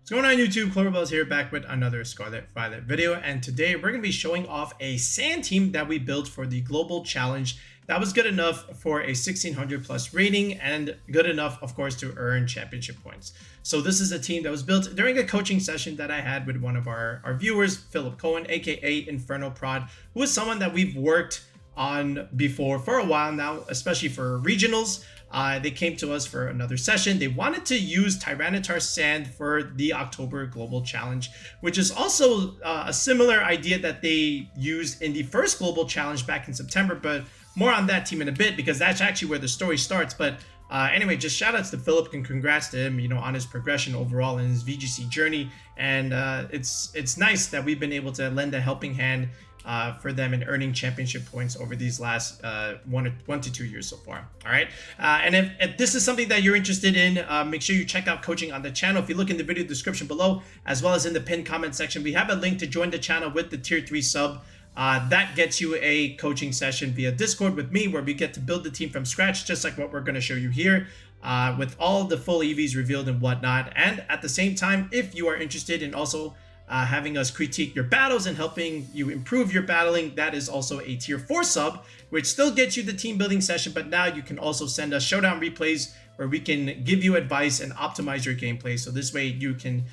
What's going on YouTube? Cloverbells here, back with another Scarlet Violet video, and today we're going to be showing off a sand team that we built for the global challenge that was good enough for a 1600 plus rating and good enough, of course, to earn championship points. So this is a team that was built during a coaching session that I had with one of our viewers, Philip Cohen, aka Inferno Prod, who is someone that we've worked on before for a while now, especially for regionals. They came to us for another session. They wanted to use Tyranitar Sand for the October Global Challenge, which is also a similar idea that they used in the first Global Challenge back in September, but more on that team in a bit because that's actually where the story starts. But anyway, just shout outs to Philip and congrats to him, on his progression overall in his VGC journey. And it's nice that we've been able to lend a helping hand for them in earning championship points over these last 1 to 2 years so far. All right. And if this is something that you're interested in, make sure you check out coaching on the channel. If you look in the video description below, as well as in the pinned comment section, we have a link to join the channel with the tier 3 sub. That gets you a coaching session via Discord with me, where we get to build the team from scratch, just like what we're going to show you here, with all the full EVs revealed and whatnot. And at the same time, if you are interested in also having us critique your battles and helping you improve your battling, that is also a tier 4 sub, which still gets you the team building session, but now you can also send us showdown replays where we can give you advice and optimize your gameplay. So this way you can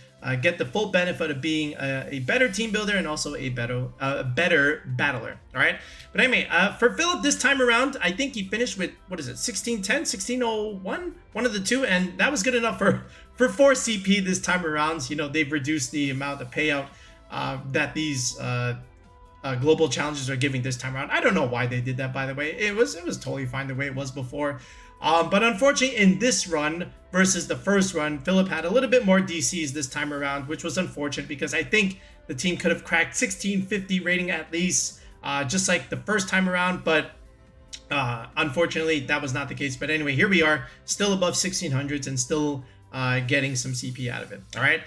get the full benefit of being a better team builder and also a better battler. All right. But anyway, for Philip this time around, I think he finished with, what is it, 1610, 1601, one of the two, and that was good enough for 4 CP this time around. They've reduced the amount of payout that these global challenges are giving this time around. I don't know why they did that, by the way. It was totally fine the way it was before. But unfortunately, in this run versus the first run, Philip had a little bit more DCs this time around, which was unfortunate because I think the team could have cracked 1650 rating at least, just like the first time around. But unfortunately, that was not the case. But anyway, here we are, still above 1600s and still getting some CP out of it. All right.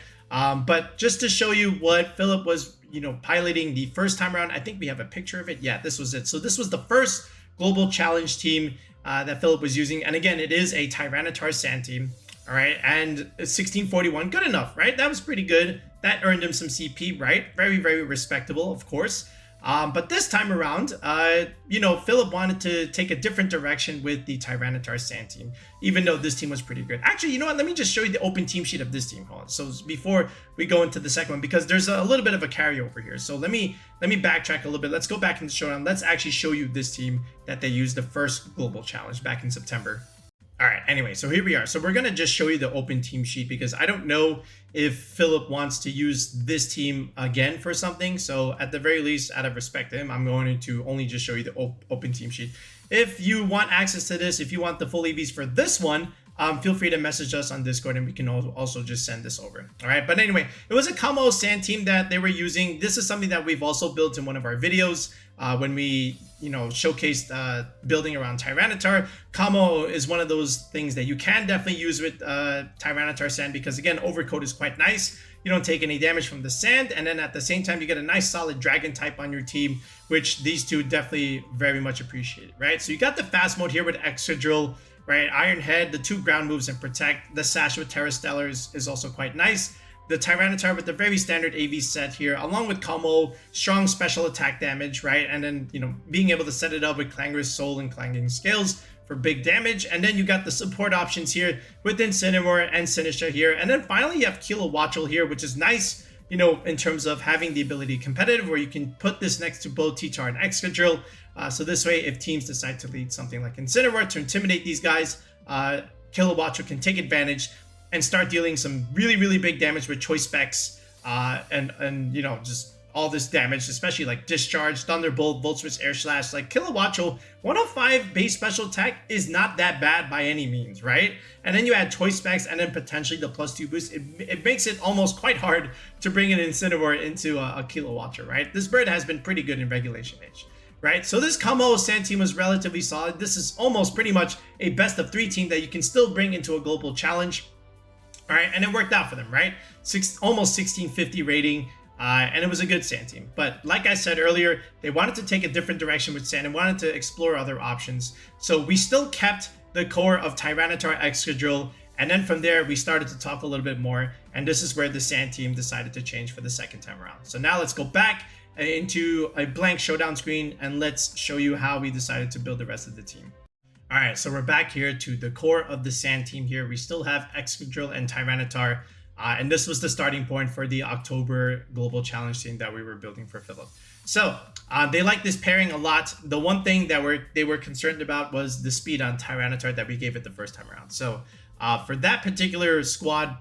But just to show you what Philip was, piloting the first time around, I think we have a picture of it. Yeah, this was it. So this was the first global challenge team that Philip was using. And again, it is a Tyranitar Sand team. All right. And 1641, good enough, right? That was pretty good. That earned him some CP, right? Very, very respectable, of course. But this time around, Philip wanted to take a different direction with the Tyranitar Sand team, even though this team was pretty good. Actually, you know what? Let me just show you the open team sheet of this team. Hold on. So before we go into the second one, because there's a little bit of a carryover here. So let me backtrack a little bit. Let's go back into showdown. Let's actually show you this team that they used the first global challenge back in September. All right, anyway, so here we are. So we're going to just show you the open team sheet because I don't know if Philip wants to use this team again for something. So at the very least, out of respect to him, I'm going to only just show you the open team sheet. If you want access to this, if you want the full EVs for this one, feel free to message us on Discord and we can also just send this over. All right, but anyway, it was a Kommo-O sand team that they were using. This is something that we've also built in one of our videos when we showcased building around Tyranitar. Kommo-O is one of those things that you can definitely use with Tyranitar Sand because again, overcoat is quite nice. You don't take any damage from the sand, and then at the same time you get a nice solid dragon type on your team, which these two definitely very much appreciate, right? So you got the fast mode here with Excadrill, right? Iron Head, the 2 ground moves and protect. The Sash with Terra Stellar is also quite nice. The Tyranitar with the very standard AV set here, along with Kommo-O, strong special attack damage, right? And then, being able to set it up with Clangorous Soul and Clanging Scales for big damage. And then you got the support options here with Incineroar and Sinistra here. And then finally you have Kilowattrel here, which is nice, in terms of having the ability competitive, where you can put this next to both T-Tar and Excadrill. So this way, if teams decide to lead something like Incineroar to intimidate these guys, Kilowattrel can take advantage and start dealing some really, really big damage with choice specs and just all this damage, especially like Discharge, Thunderbolt, Volt Switch, Air Slash. Like Kilowattrel, 105 base special attack is not that bad by any means, right? And then you add choice specs and then potentially the +2 boost. It makes it almost quite hard to bring an Incineroar into a Kilowattrel, right? This bird has been pretty good in Regulation H. Right, so this Kommo-O Sand team was relatively solid. This is almost pretty much a best of 3 team that you can still bring into a global challenge. All right, and it worked out for them, right? Almost 1650 rating, and it was a good sand team. But like I said earlier, they wanted to take a different direction with sand and wanted to explore other options. So we still kept the core of Tyranitar, Excadrill, And then from there, we started to talk a little bit more. And this is where the Sand team decided to change for the second time around. So now let's go back into a blank showdown screen and let's show you how we decided to build the rest of the team. All right, so we're back here to the core of the Sand team here. We still have Excadrill and Tyranitar. And this was the starting point for the October Global Challenge team that we were building for Philip. So they like this pairing a lot. The one thing that they were concerned about was the speed on Tyranitar that we gave it the first time around. So for that particular squad,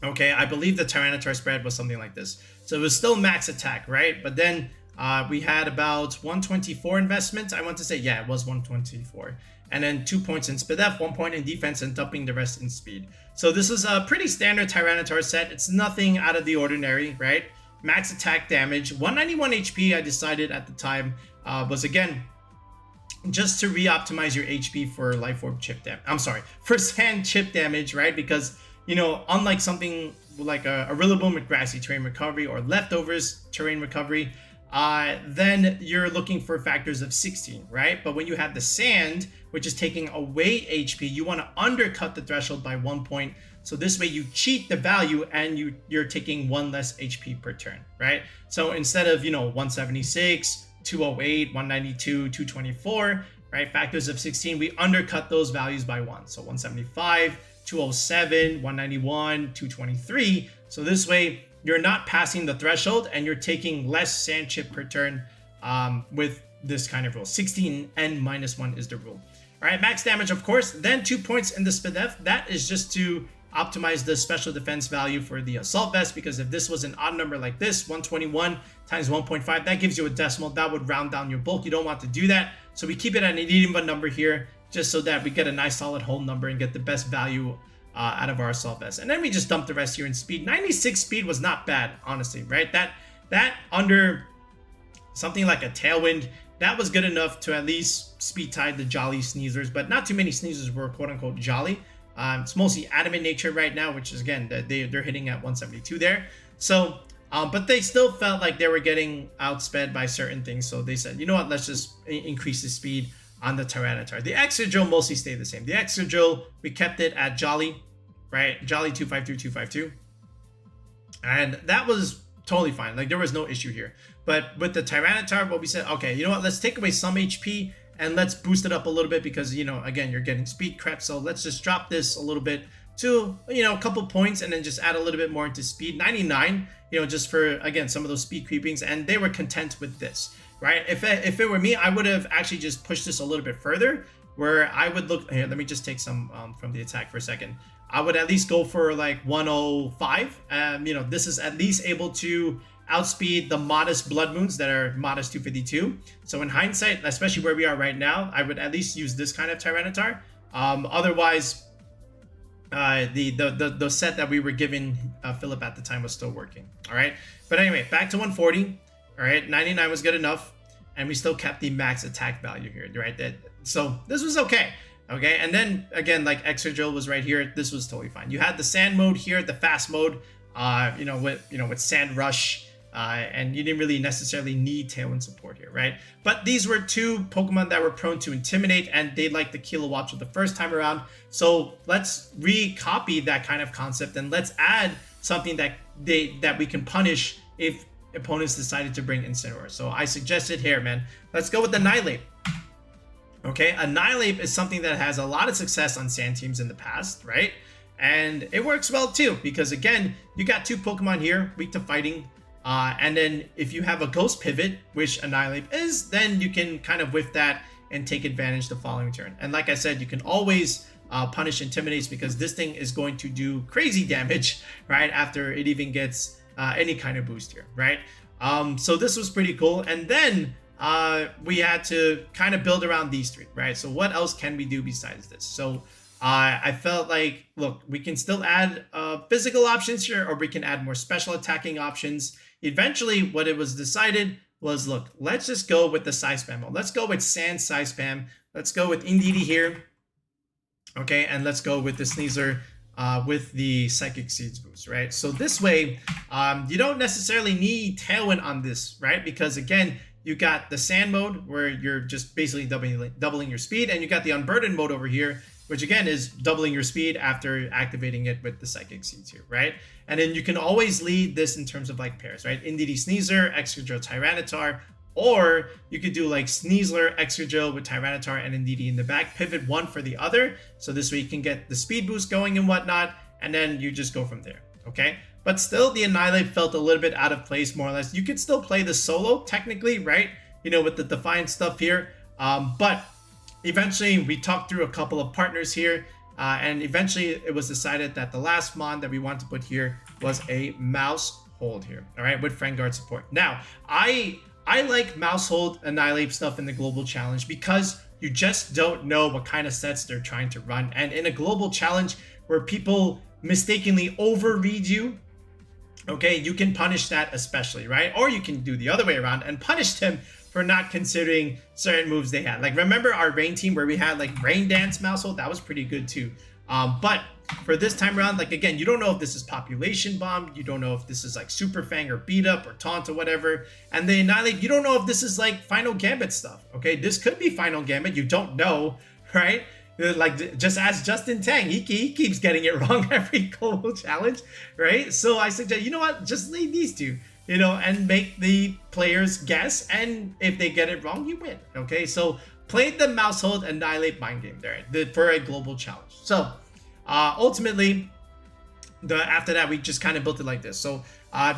okay, I believe the Tyranitar spread was something like this. So it was still max attack, right? But then we had about 124 investment. I want to say, yeah, it was 124. And then 2 points in SpDef, 1 point in defense, and dumping the rest in speed. So this is a pretty standard Tyranitar set. It's nothing out of the ordinary, right? Max attack damage, 191 HP, I decided at the time, was again, just to re-optimize your HP for Life Orb chip damage. I'm sorry, for Sand chip damage, right? Because, you know, unlike something like a Rillaboom with Grassy Terrain Recovery or Leftovers Terrain Recovery, then you're looking for factors of 16, right? But when you have the Sand, which is taking away HP, you want to undercut the threshold by 1 point. So this way you cheat the value and you're taking 1 less HP per turn, right? So instead of, 176, 208, 192, 224, right? Factors of 16, we undercut those values by 1. So 175, 207, 191, 223. So this way you're not passing the threshold and you're taking less Sand chip per turn with this kind of rule. 16 and -1 is the rule. All right, max damage, of course. Then 2 points in the SpDef. That is just to optimize the special defense value for the Assault Vest, because if this was an odd number like this, 121 times 1.5, that gives you a decimal. That would round down your bulk. You don't want to do that. So we keep it at an even number here, just so that we get a nice solid whole number and get the best value out of our Assault Vest. And then we just dump the rest here in speed. 96 speed was not bad, honestly, right? That under something like a Tailwind, that was good enough to at least speed tide the jolly Sneaslers, but not too many Sneaslers were quote unquote jolly. It's mostly Adamant nature right now, which is, again, they're hitting at 172 there. So, but they still felt like they were getting outsped by certain things. So they said, you know what, let's just increase the speed on the Tyranitar. The Excadrill mostly stayed the same. The Excadrill, we kept it at Jolly, right? Jolly 252, 252. And that was totally fine. Like, there was no issue here. But with the Tyranitar, what we said, okay, you know what, let's take away some HP and let's boost it up a little bit because, again, you're getting speed crept. So let's just drop this a little bit to, a couple points and then just add a little bit more into speed. 99, just for, again, some of those speed creepings. And they were content with this, right? If it were me, I would have actually just pushed this a little bit further, where I would look here. Let me just take some from the attack for a second. I would at least go for like 105. This is at least able to outspeed the modest Blood Moons that are modest 252. So in hindsight, especially where we are right now, I would at least use this kind of Tyranitar. Otherwise, the set that we were giving Philip at the time was still working. All right, but anyway, back to 140. All right, 99 was good enough, and we still kept the max attack value here, right? So this was okay. Okay, and then again, like Excadrill was right here. This was totally fine. You had the Sand mode here, the fast mode. With Sand Rush. And you didn't really necessarily need Tailwind support here, right? But these were two Pokemon that were prone to Intimidate, and they liked the Kilowatts the first time around. So let's recopy that kind of concept, and let's add something that we can punish if opponents decided to bring Incineroar. So I suggested here, man, let's go with Annihilape. Okay, Annihilape is something that has a lot of success on Sand teams in the past, right? And it works well too, because again, you got two Pokemon here, weak to fighting. And then if you have a Ghost Pivot, which Annihilape is, then you can kind of whiff that and take advantage the following turn. And like I said, you can always punish Intimidates, because this thing is going to do crazy damage, right? After it even gets any kind of boost here, right? So this was pretty cool. And then we had to kind of build around these three, right? So what else can we do besides this? So I felt like, look, we can still add physical options here, or we can add more special attacking options. Eventually, what it was decided was, look, let's just go with the psyspam mode. Let's go with Sand psyspam. Let's go with Indeedee here. Okay, and let's go with the Sneasler with the Psychic Seeds boost, right? So this way, you don't necessarily need Tailwind on this, right? Because again, you got the Sand mode where you're just basically doubling your speed, and you got the Unburdened mode over here which again is doubling your speed after activating it with the Psychic Seeds here, right? And then you can always lead this in terms of like pairs, right? Indeedee Sneasler, Excadrill, Tyranitar, or you could do like Sneasler, Excadrill with Tyranitar and Indeedee in the back, pivot one for the other. So this way you can get the speed boost going and whatnot, and then you just go from there, okay? But still, the Annihilape felt a little bit out of place, more or less. You could still play the solo, technically, right? You know, with the Defiant stuff here. But eventually, we talked through a couple of partners here. And eventually, it was decided that the last mon that we want to put here was a Maushold here, all right? With Friend Guard support. Now, I like Maushold Annihilape stuff in the Global Challenge because you just don't know what kind of sets they're trying to run. And in a Global Challenge where people mistakenly overread you, okay, you can punish that especially, right? Or you can do the other way around and punish them for not considering certain moves they had. Like, remember our Rain team where we had like Rain Dance Maushold? That was pretty good too. But for this time around, like, again, you don't know if this is Population Bomb. You don't know if this is like Super Fang or Beat Up or Taunt or whatever. And then you don't know if this is like Final Gambit stuff, okay? This could be Final Gambit. You don't know, right? Like, just ask Justin Tang. He keeps getting it wrong every Global Challenge, right? So I suggest, you know what? Just leave these two, you know, and make the players guess. And if they get it wrong, you win, okay? So play the Maushold Annihilape mind game there for a Global Challenge. So ultimately, after that, we just kind of built it like this. So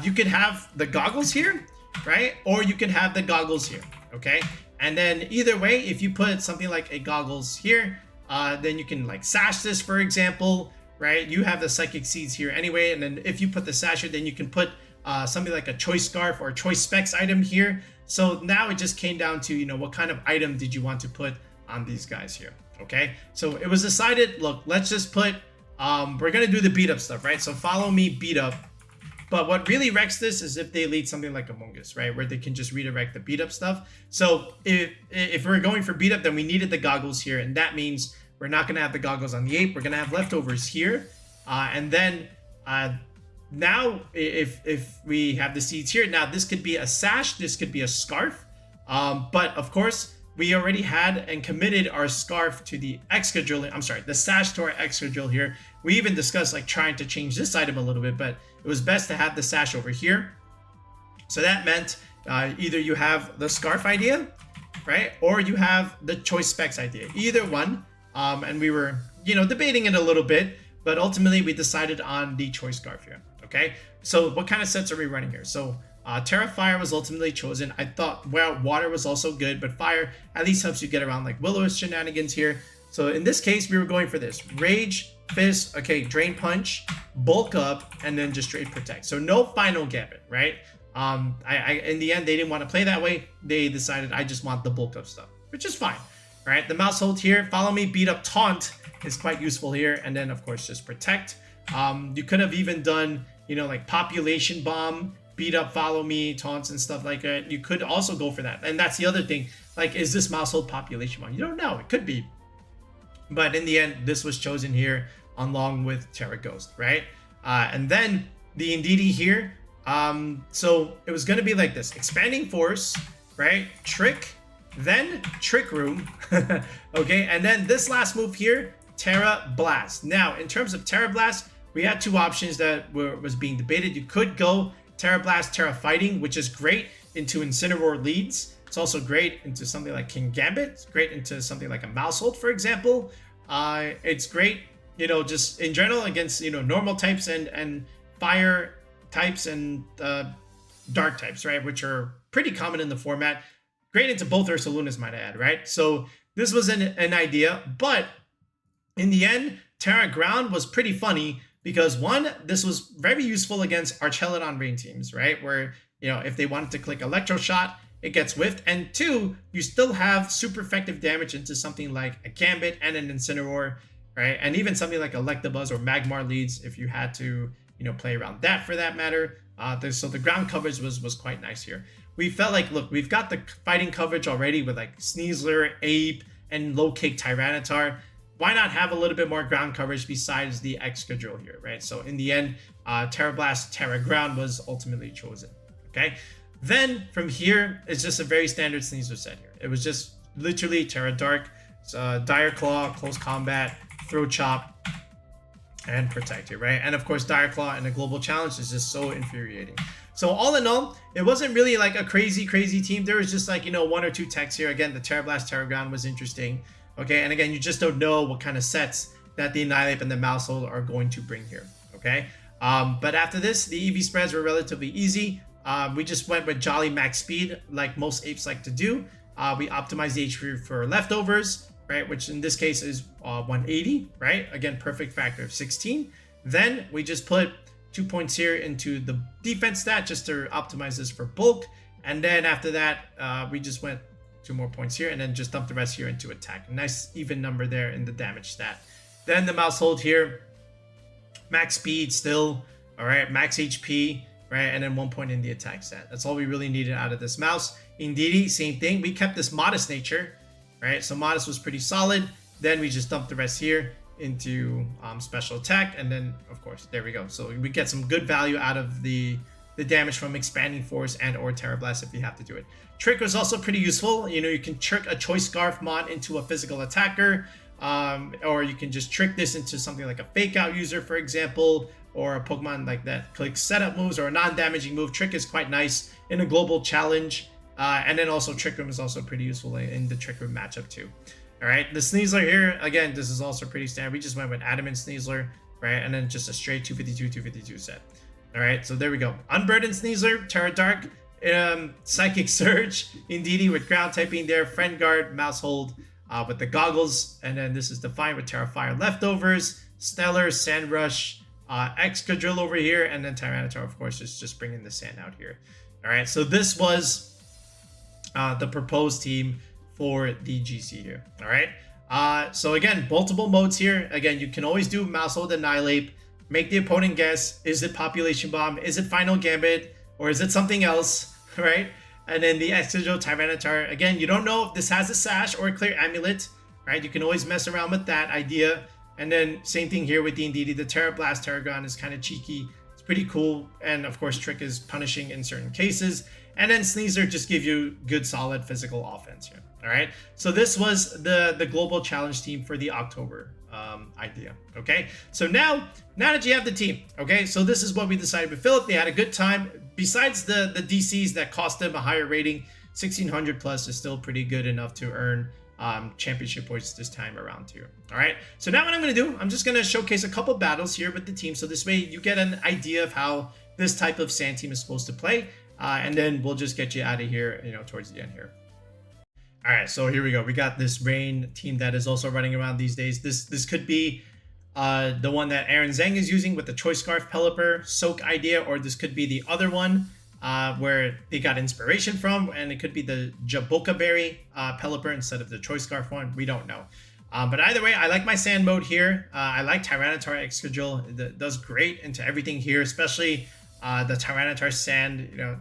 you could have the goggles here, right? Or you could have the goggles here, okay? And then either way, if you put something like a goggles here, then you can like sash this, for example, right? You have the Psychic Seeds here anyway. And then if you put the sasher, then you can put something like a Choice Scarf or a Choice Specs item here. So now it just came down to, you know, what kind of item did you want to put on these guys here? Okay, so it was decided, look, let's just put, we're going to do the beat up stuff, right? So follow me, beat up. But what really wrecks this is if they lead something like Among Us, right? Where they can just redirect the beat up stuff. So if we're going for beat up, then we needed the goggles here. And that means we're not going to have the goggles on the ape. We're going to have leftovers here. And then now if we have the seeds here, now this could be a sash. This could be a scarf. But of course, we already had and committed our scarf to the Excadrill. I'm sorry, the sash to our Excadrill here. We even discussed like trying to change this item a little bit, but it was best to have the sash over here. So that meant either you have the scarf idea, right? Or you have the Choice Specs idea, either one. And we were, you know, debating it a little bit, but ultimately we decided on the Choice Scarf here, okay? So what kind of sets are we running here? So Terra Fire was ultimately chosen. I thought, well, Water was also good, but Fire at least helps you get around like Willow's shenanigans here. So in this case, we were going for this. Rage, Fist, okay, Drain Punch, Bulk Up, and then just straight Protect. So no Final Gambit, right? In the end, they didn't want to play that way. They decided, I just want the Bulk Up stuff, which is fine, right? The Maushold here, follow me, beat up, Taunt is quite useful here. And then, of course, just Protect. You could have even done, you know, like Population Bomb, beat up, follow me, taunts and stuff like that. You could also go for that. And that's the other thing. Like, is this Maushold Population Bomb? You don't know. It could be. But in the end, this was chosen here along with Terra Ghost, right? And then the Indeedee here. So it was going to be like this. Expanding Force, right? Trick, then Trick Room. Okay, and then this last move here, Terra Blast. Now, in terms of Terra Blast, we had two options that was being debated. You could go Terra Blast, Terra Fighting, which is great into Incineroar leads. It's also great into something like King Gambit. It's great into something like a Maushold, for example. It's great, you know, just in general against, you know, normal types and fire types and dark types, right? Which are pretty common in the format. Great into both Ursalunas, might I add, right? So this was an idea, but in the end, Terra Ground was pretty funny because one, this was very useful against Archelodon Rain teams, right? Where, you know, if they wanted to click Electro Shot, it gets whiffed. And two, you still have super effective damage into something like a Gambit and an Incineroar, right? And even something like Electabuzz or Magmar leads if you had to, you know, play around that for that matter. So the ground coverage was quite nice here. We felt like, look, we've got the fighting coverage already with like Sneasler, Ape, and low kick Tyranitar. Why not have a little bit more ground coverage besides the Excadrill here, right? So in the end, Terra Blast, Terra Ground was ultimately chosen, okay? Then from here, it's just a very standard Sneasler set here. It was just literally Terra Dark, Dire Claw, Close Combat, throw chop, and protect here, right? And of course, Dire Claw and the global challenge is just so infuriating. So all in all, it wasn't really like a crazy team. There was just like, you know, 1 or 2 techs here. Again, the Terra Blast, Terra Ground was interesting. Okay, and again, you just don't know what kind of sets that the Annihilape and the Maushold are going to bring here. Okay, but after this, the EV spreads were relatively easy. We just went with Jolly max speed, like most apes like to do. We optimized the HP for leftovers, right? Which in this case is 180, right? Again, perfect factor of 16. Then we just put 2 points here into the defense stat just to optimize this for bulk. And then after that, we just went 2 more points here and then just dumped the rest here into attack. Nice even number there in the damage stat. Then the Maushold here, max speed still, all right, max HP, right, and then 1 point in the attack stat. That's all we really needed out of this mouse. Indeedee, same thing. We kept this modest nature, right? So modest was pretty solid. Then we just dumped the rest here into special attack, and then of course there we go. So we get some good value out of the damage from expanding force and or Terra Blast if you have to do it. Trick was also pretty useful. You know, you can trick a choice scarf mon into a physical attacker, or you can just trick this into something like a fake out user, for example, or a Pokemon like that clicks setup moves or a non-damaging move. Trick is quite nice in a global challenge, and then also Trick Room is also pretty useful in the Trick Room matchup too. All right, the Sneasler here, again, this is also pretty standard. We just went with Adamant Sneasler, right, and then just a straight 252 set. All right, so there we go. Unburdened Sneasler, Terra Dark, Psychic Surge, Indeedee with ground typing there, Friend Guard, Maushold with the goggles, and then this is Defiant with Terra Fire leftovers, Stellar, Sand Rush, Excadrill over here, and then Tyranitar, of course, is just bringing the sand out here. All right, so this was the proposed team for the GC here. All right, so again, multiple modes here. Again, you can always do Maushold and Annihilape. Make the opponent guess, is it Population Bomb, is it Final Gambit, or is it something else, right? And then the Excadrill Tyranitar, again, you don't know if this has a Sash or a Clear Amulet, right? You can always mess around with that idea. And then same thing here with the Indeedee. The Terra Blast, Terra Ground is kind of cheeky. It's pretty cool. And of course, Trick is punishing in certain cases. And then Sneasler just gives you good, solid physical offense here. All right. So this was the global challenge team for the October idea. Okay. So now that you have the team, okay, so this is what we decided with Philip. They had a good time. Besides the DCs that cost them a higher rating, 1600 plus is still pretty good enough to earn championship points this time around too. All right, so now what I'm going to do, I'm just going to showcase a couple battles here with the team, so this way you get an idea of how this type of sand team is supposed to play, and then we'll just get you out of here, you know, towards the end here. All right, so here we go. We got this Rain team that is also running around these days. This could be the one that Aaron Zhang is using with the Choice Scarf Pelipper Soak idea, or this could be the other one where they got inspiration from, and it could be the Jaboka Berry Pelipper instead of the Choice Scarf one. We don't know. But either way, I like my sand mode here. I like Tyranitar Excadrill. It does great into everything here, especially the Tyranitar sand, you know,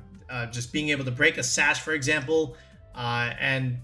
just being able to break a Sash, for example, and,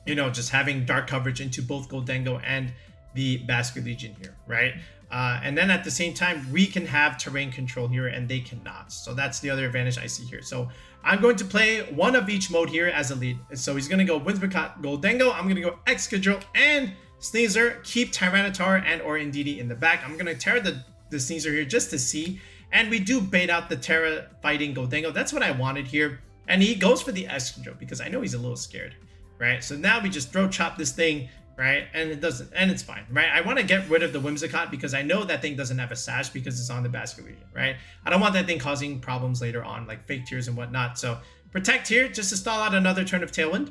you know, just having dark coverage into both Goldengo and the Basket Legion here, right? And then at the same time, we can have terrain control here and they cannot. So that's the other advantage I see here. So I'm going to play one of each mode here as a lead. So he's going to go Whimsicott, Goldengo. I'm going to go Excadrill and Sneasler. Keep Tyranitar and or Indeedee in the back. I'm going to Terra the Sneasler here just to see. And we do bait out the Terra fighting Goldengo. That's what I wanted here. And he goes for the Excadrill because I know he's a little scared, right? So now we just throw chop this thing, right? And it doesn't, and it's fine, right? I want to get rid of the Whimsicott because I know that thing doesn't have a Sash because it's on the Basket Legion, right? I don't want that thing causing problems later on, like fake tears and whatnot. So protect here just to stall out another turn of Tailwind.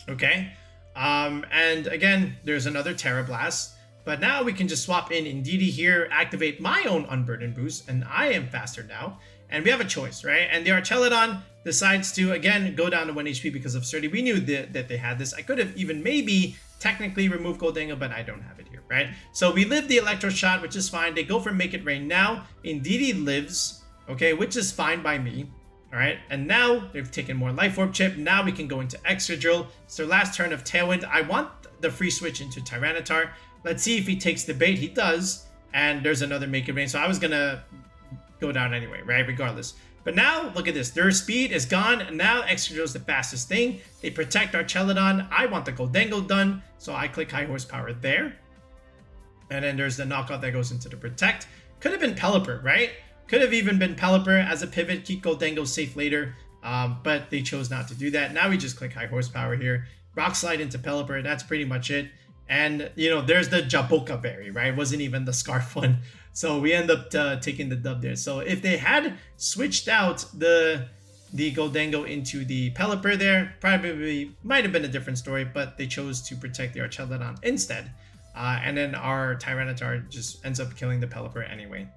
Okay. And again, there's another Terra Blast, but now we can just swap in Indeedee here, activate my own Unburden boost, and I am faster now. And we have a choice, right? And the Archelodon decides to, again, go down to 1 HP because of Sturdy. We knew that they had this. I could have even maybe technically removed Goldengo, but I don't have it here, right? So we live the Electro Shot, which is fine. They go for Make It Rain now. Indeedee lives, okay, which is fine by me, all right? And now they've taken more Life Orb Chip. Now we can go into Excadrill. It's their last turn of Tailwind. I want the free switch into Tyranitar. Let's see if he takes the bait. He does. And there's another Make It Rain. So I was going to go down anyway, right? Regardless. But now, look at this. Their speed is gone. And now Excadrill is the fastest thing. They protect Archelodon. I want the Goldengo done. So I click High Horsepower there. And then there's the knockout that goes into the protect. Could have been Pelipper, right? Could have even been Pelipper as a pivot, keep Gholdengo safe later. But they chose not to do that. Now we just click high horsepower here. Rock slide into Pelipper. That's pretty much it. And, you know, there's the Jaboka berry, right? It wasn't even the Scarf one. So we end up taking the dub there. So if they had switched out the Gholdengo into the Pelipper there, probably might have been a different story, but they chose to protect the Archelodon instead. And then our Tyranitar just ends up killing the Pelipper anyway.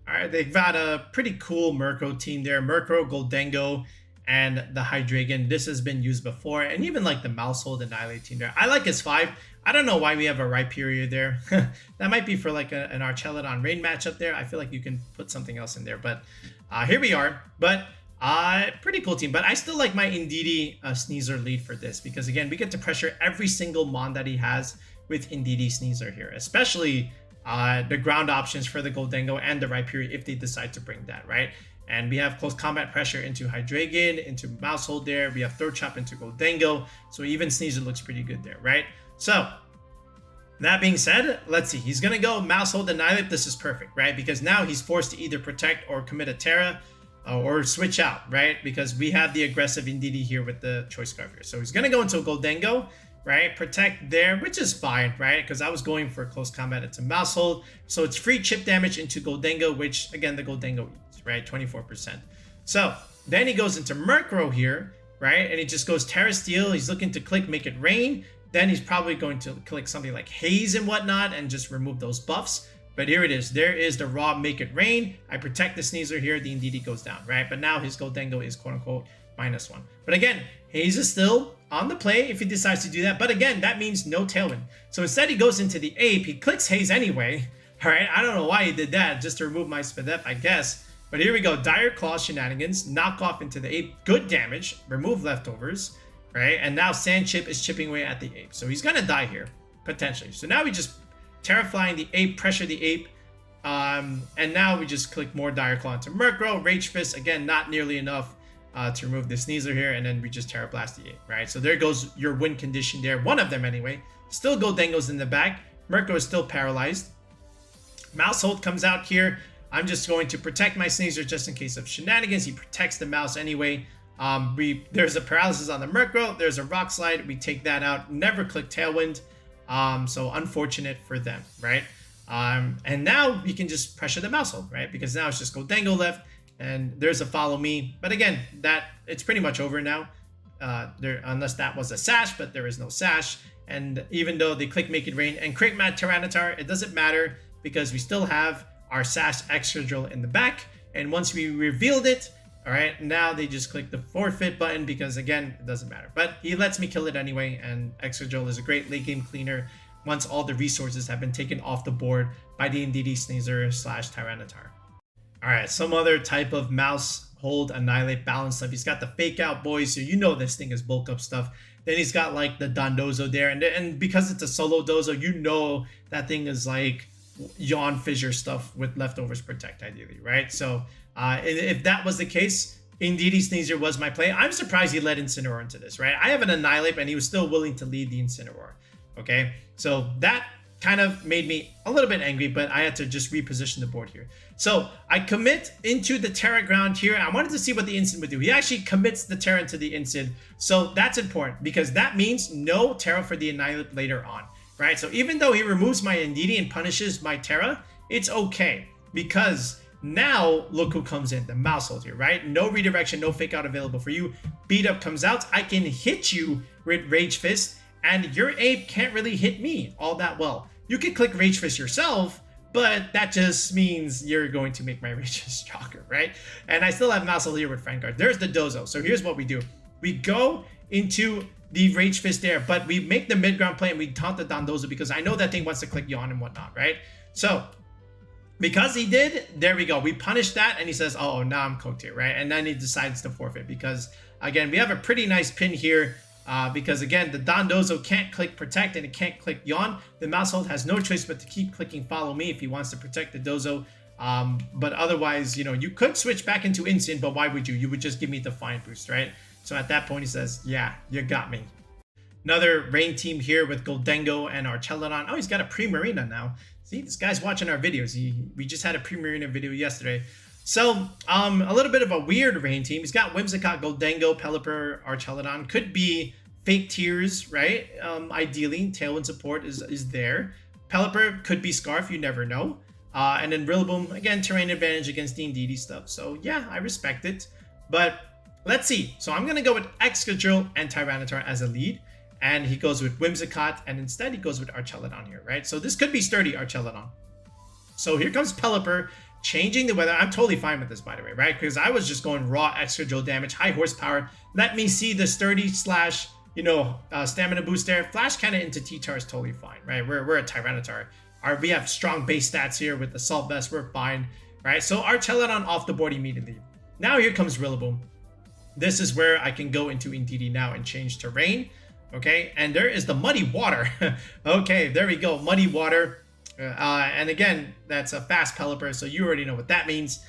All right, they've got a pretty cool Murkrow team there. Murkrow, Gholdengo, and the Hydreigon. This has been used before, and even like the Maushold and Annihilape team there. I like his 5. I don't know why we have a Rhyperior there. That might be for like an Archelodon rain matchup there. I feel like you can put something else in there, but here we are. But pretty cool team. But I still like my Indeedee Sneasler lead for this because again, we get to pressure every single mon that he has with Indeedee Sneasler here, especially the ground options for the Gholdengo and the Rhyperior if they decide to bring that, right? And we have close combat pressure into Hydreigon, into Maushold there. We have Throat Chop into Gholdengo. So even Sneasler looks pretty good there, right? So that being said, let's see. He's going to go Maushold and Annihilape. This is perfect, right? Because now he's forced to either protect or commit a Terra or switch out, right? Because we have the aggressive Indeedee here with the Choice Scarf here. So he's going to go into a Gholdengo, right? Protect there, which is fine, right? Because I was going for close combat into Maushold. So it's free chip damage into Gholdengo, which again, the Gholdengo eats, right? 24%. So then he goes into Murkrow here, right? And he just goes Terra Steel. He's looking to click Make It Rain. Then he's probably going to click something like Haze and whatnot and just remove those buffs. But here it is. There is the raw Make It Rain. I protect the Sneasler here. The Indeedee goes down, right? But now his Gholdengo is quote-unquote -1. But again, Haze is still on the play if he decides to do that. But again, that means no Tailwind. So instead he goes into the Ape. He clicks Haze anyway. All right, I don't know why he did that. Just to remove my Spadef, I guess. But here we go. Dire Claw shenanigans. Knock off into the Ape. Good damage. Remove leftovers. Right, and now Sand Chip is chipping away at the Ape. So he's going to die here, potentially. So now we just Terraflying the Ape, pressure the Ape. And now we just click more Dire Claw into Murkrow. Rage Fist, again, not nearly enough to remove the Sneasler here. And then we just Terra Blast the Ape, right? So there goes your win condition there. One of them anyway. Still Gholdengo's in the back. Murkrow is still paralyzed. Maushold comes out here. I'm just going to protect my Sneasler just in case of shenanigans. He protects the mouse anyway. There's a paralysis on the Murkrow. There's a rock slide. We take that out. Never click Tailwind. So unfortunate for them, right? And now we can just pressure the Maushold, right? Because now it's just Gholdengo left, and there's a follow me. But again, it's pretty much over now. Unless that was a sash, but there is no sash. And even though they click Make It Rain and Crit Mat Tyranitar, it doesn't matter because we still have our sash Excadrill in the back. And once we revealed it, all right, now they just click the forfeit button because, again, it doesn't matter. But he lets me kill it anyway, and Excadrill is a great late game cleaner once all the resources have been taken off the board by the Indeedee Sneasler / Tyranitar. All right, some other type of Maushold, Annihilape, balance stuff. He's got the Fake Out Boys, so you know this thing is bulk up stuff. Then he's got like the Dondozo there, and because it's a solo Dozo, you know that thing is like Yawn Fissure stuff with leftovers protect, ideally, right? So if that was the case, Indeedee Sneasler was my play. I'm surprised he led Incineroar into this, right? I have an Annihilape, and he was still willing to lead the Incineroar, okay? So that kind of made me a little bit angry, but I had to just reposition the board here. So I commit into the Terra ground here. I wanted to see what the Incid would do. He actually commits the Terra into the Incid. So that's important because that means no Terra for the Annihilape later on, right? So even though he removes my Indeedee and punishes my Terra, it's okay because now look who comes in, the Maushold here, right? No redirection, no fake out available for you. Beat up comes out. I can hit you with Rage Fist, and your Ape can't really hit me all that well. You can click Rage Fist yourself, but that just means you're going to make my Rage Fist stronger, right? And I still have Maushold here with Fangard. There's the Dozo. So here's what we do. We go into the Rage Fist there, but we make the mid-ground play and we taunt the Dondozo because I know that thing wants to click Yawn and whatnot, right? So because he did, there we go. We punish that and he says, oh, now I'm cooked here, right? And then he decides to forfeit because, again, we have a pretty nice pin here. Because again, the Dondozo can't click Protect and it can't click Yawn. The Maushold has no choice but to keep clicking Follow Me if he wants to protect the Dozo. But otherwise, you know, you could switch back into Instant, but why would you? You would just give me Defiant Boost, right? So at that point, he says, yeah, you got me. Another Rain team here with Gholdengo and Archelodon. Oh, he's got a Primarina now. See, this guy's watching our videos. We just had a premiere in a video yesterday. So, a little bit of a weird rain team. He's got Whimsicott, Goldengo, Pelipper, Archelodon. Could be fake tears, right? Ideally, Tailwind support is there. Pelipper could be Scarf, you never know. And then Rillaboom, again, terrain advantage against the Indeedee stuff. So yeah, I respect it. But let's see. So I'm going to go with Excadrill and Tyranitar as a lead. And he goes with Whimsicott, and instead he goes with Archelodon here, right? So this could be sturdy Archelodon. So here comes Pelipper, changing the weather. I'm totally fine with this, by the way, right? Because I was just going raw Excadrill damage, high horsepower. Let me see the sturdy slash, stamina boost there. Flash kind of into T-Tar is totally fine, right? We're a Tyranitar. We have strong base stats here with Assault Vest. We're fine, right? So Archelodon off the board immediately. Now here comes Rillaboom. This is where I can go into Indeedee now and change terrain, okay? And there is the Muddy Water. Okay, there we go, Muddy Water. And again, that's a fast Pelipper, so you already know what that means.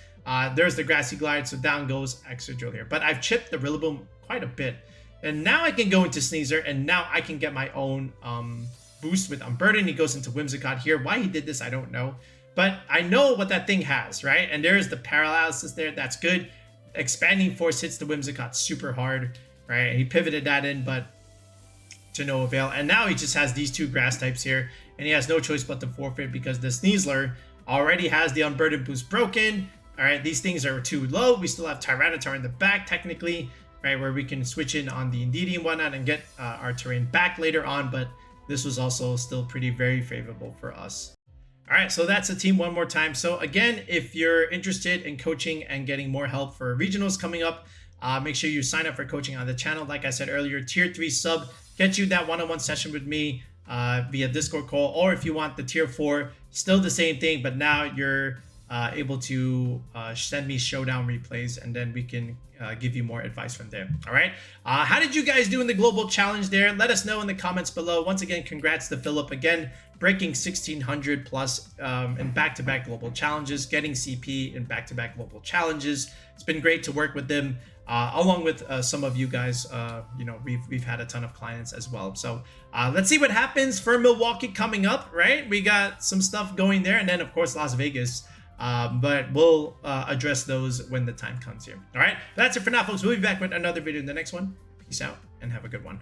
There's the Grassy Glide, so down goes Excadrill here. But I've chipped the Rillaboom quite a bit. And now I can go into Sneasler, and now I can get my own boost with Unburden. He goes into Whimsicott here. Why he did this, I don't know. But I know what that thing has, right? And there's the Paralysis there. That's good. Expanding Force hits the Whimsicott super hard, right? He pivoted that in, but to no avail. And now he just has these two grass types here, and he has no choice but to forfeit because the Sneasler already has the Unburden boost broken. All right, these things are too low. We still have Tyranitar in the back, technically, right, where we can switch in on the Indeedee and whatnot and get our terrain back later on, but this was also still very favorable for us. All right, so that's the team one more time. So again, if you're interested in coaching and getting more help for regionals coming up, make sure you sign up for coaching on the channel. Like I said earlier, tier 3 sub gets you that one-on-one session with me via Discord call, or if you want the tier 4, still the same thing, but now you're able to send me showdown replays, and then we can give you more advice from there. All right, how did you guys do in the global challenge there? Let us know in the comments below. Once again, congrats to Philip, again breaking 1600 plus in back-to-back global challenges, getting CP in back-to-back global challenges. It's been great to work with them, along with some of you guys. We've had a ton of clients as well. So let's see what happens for Milwaukee coming up, right? We got some stuff going there, and then of course Las Vegas. But we'll address those when the time comes here. All right, that's it for now, folks. We'll be back with another video in the next one. Peace out and have a good one.